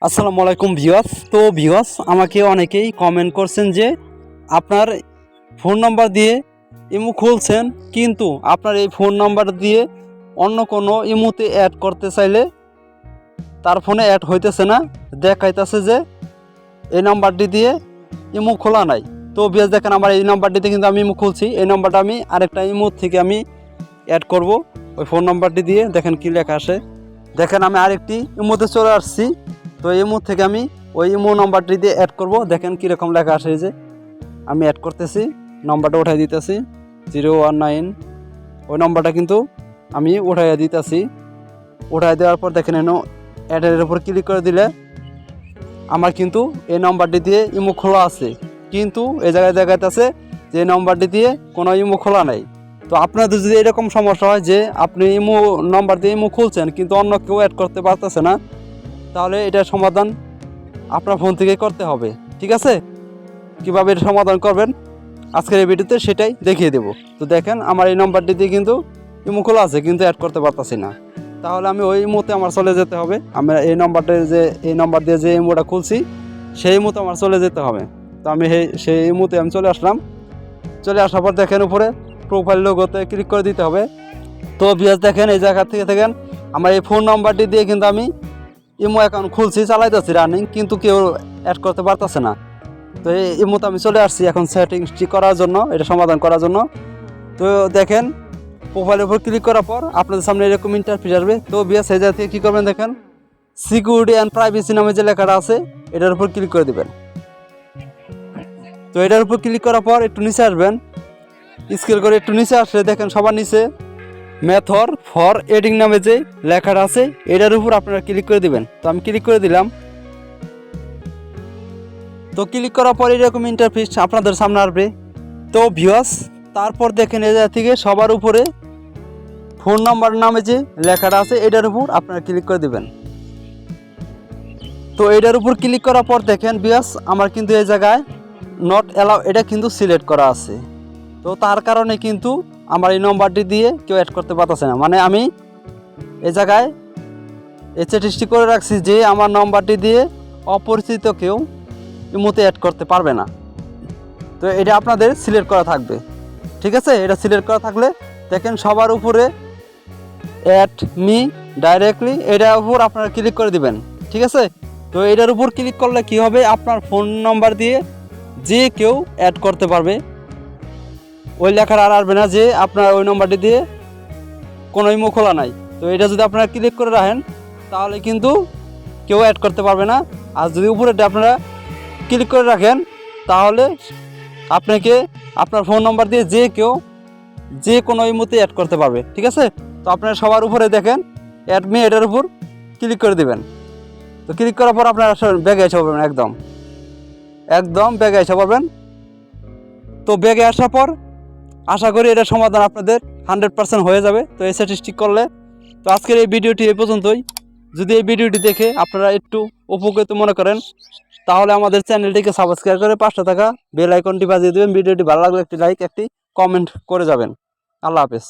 আসসালামু আলাইকুম ভিউয়ার্স। তো ভিউয়ার্স, আমাকে অনেকেই কমেন্ট করছেন যে আপনার ফোন নাম্বার দিয়ে ইমো খুলছেন, কিন্তু আপনার এই ফোন নাম্বার দিয়ে অন্য কোনো ইমোতে অ্যাড করতে চাইলে তার ফোনে অ্যাড হইতেছে না, দেখাইতেছে যে এই নাম্বারটি দিয়ে ইমো খোলা নাই। তো ভিউয়ার্স দেখেন, আমার এই নাম্বারটিতে কিন্তু আমি ইমো খুলছি। এই নাম্বারটা আমি আরেকটা ইমো থেকে আমি অ্যাড করব ওই ফোন নাম্বারটি দিয়ে। দেখেন কি লেখা আসে। দেখেন আমি আরেকটি ইমোতে চলে আসছি। তো ইমো থেকে আমি ওই ইমো নাম্বারটি দিয়ে অ্যাড করব। দেখেন কীরকম লেখা আসে, যে আমি অ্যাড করতেছি, নাম্বারটা উঠাই দিতেছি 019। ওই নাম্বারটা কিন্তু আমি উঠাইয়া দিতেছি। উঠাই দেওয়ার পর দেখেন এনো অ্যাডের উপর ক্লিক করে দিলে আমার কিন্তু এই নাম্বারটি দিয়ে ইমো খোলা আছে, কিন্তু এই জায়গায় দেখাইতেছে যে এই নাম্বারটি দিয়ে কোনো ইমো খোলা নাই। তো আপনাদের যদি এরকম সমস্যা হয় যে আপনি ইমো নাম্বার দিয়ে ইমো খুলছেন কিন্তু অন্য কেউ অ্যাড করতে পারতেছে না, তাহলে এটার সমাধান আপনার ফোন থেকে করতে হবে। ঠিক আছে, কীভাবে এটা সমাধান করবেন আজকের এই ভিডিওতে সেটাই দেখিয়ে দেব। তো দেখেন আমার এই নাম্বারটি দিয়ে কিন্তু ইমো খোলা আছে, কিন্তু অ্যাড করতে পারতেছি না। তাহলে আমি ওই ইমোতে আমার চলে যেতে হবে। আমি এই নাম্বার দিয়ে যে ইমোটা খুলছি সেই ইমোতে আমার চলে যেতে হবে। তো আমি সেই ইমোতে আমি চলে আসলাম। চলে আসার পর দেখেন উপরে প্রোফাইল লোগোতে ক্লিক করে দিতে হবে। তো ভিউয়ার্স দেখেন, এই জায়গা থেকে দেখেন আমার এই ফোন নাম্বারটি দিয়ে কিন্তু আমি ইমো অ্যাকাউন্ট খুলছি, চালাইতেছি রানিং, কিন্তু কেউ অ্যাড করতে পারতেছে না। তো এই ইমোতে আমি চলে আসছি এখন সেটিংসটি করার জন্য, এটা সমাধান করার জন্য। তো দেখেন প্রোফাইলের উপর ক্লিক করার পর আপনাদের সামনে এরকম ইন্টারফেস আসবে। তো ভিউয়ার্স এই জায়গা থেকে কী করবেন, দেখেন সিকিউরিটি অ্যান্ড প্রাইভেসি নামে যে লেখাটা আছে এটার উপর ক্লিক করে দেবেন। তো এটার উপর ক্লিক করার পর একটু নিচে আসবেন, স্ক্রল করে একটু নিচে আসলে দেখেন সবার নিচে মেথড ফর এডিং নামে যে লেখাটা আছে এটার উপর আপনারা ক্লিক করে দিবেন। তো আমি ক্লিক করে দিলাম। তো ক্লিক করার পর এরকম ইন্টারফেস আপনাদের সামনে আসবে। তো ভিউয়ার্স তারপর দেখেন এই জায়গা থেকে সবার উপরে ফোন নাম্বার নামে যে লেখাটা আছে এটার উপর আপনারা ক্লিক করে দিবেন। তো এটার উপর ক্লিক করার পর দেখেন ভিউয়ার্স আমার কিন্তু এই জায়গায় নট অ্যালাউ এটা কিন্তু সিলেক্ট করা আছে। তো তার কারণে কিন্তু আমার এই নম্বরটি দিয়ে কেউ অ্যাড করতে পারতেছে না। মানে আমি এই জায়গায় স্ট্যাটিস্টিক করে রাখছি যে আমার নম্বরটি দিয়ে অপরিচিত কেউ ইমোতে অ্যাড করতে পারবে না। তো এটা আপনাদের সিলেক্ট করা থাকবে। ঠিক আছে, এটা সিলেক্ট করা থাকলে দেখেন সবার উপরে অ্যাড মি ডাইরেক্টলি এটার উপর আপনারা ক্লিক করে দিবেন। ঠিক আছে, তো এটার উপর ক্লিক করলে কি হবে, আপনার ফোন নাম্বার দিয়ে যে কেউ অ্যাড করতে পারবে। ওই লেখার আর আসবে না যে আপনার ওই নম্বরটি দিয়ে কোনো ইমো খোলা নাই। তো এটা যদি আপনারা ক্লিক করে রাখেন তাহলে কিন্তু কেউ অ্যাড করতে পারবে না। আর যদি উপরে আপনারা ক্লিক করে রাখেন তাহলে আপনাকে আপনার ফোন নাম্বার দিয়ে যে কেউ যে কোনো ইমোতে অ্যাড করতে পারবে। ঠিক আছে, তো আপনারা সবার উপরে দেখেন অ্যাড মি এটার উপর ক্লিক করে দেবেন। তো ক্লিক করার পর আপনারা ব্যাগে এসে পারবেন, একদম ব্যাগে এসে পারবেন। তো ব্যাগে আসার পর আশা করি এটার সমাধান আপনাদের 100% হয়ে যাবে। তো এই স্ট্যাটিস্টিক করলে। তো আজকের এই ভিডিওটি এই পর্যন্তই। যদি এই ভিডিওটি দেখে আপনারা একটু উপকৃত মনে করেন তাহলে আমাদের চ্যানেলটিকে সাবস্ক্রাইব করে পাশে থাকা বেল আইকনটি বাজিয়ে দেবেন। ভিডিওটি ভালো লাগলে একটি লাইক একটি কমেন্ট করে যাবেন। আল্লাহ হাফেজ।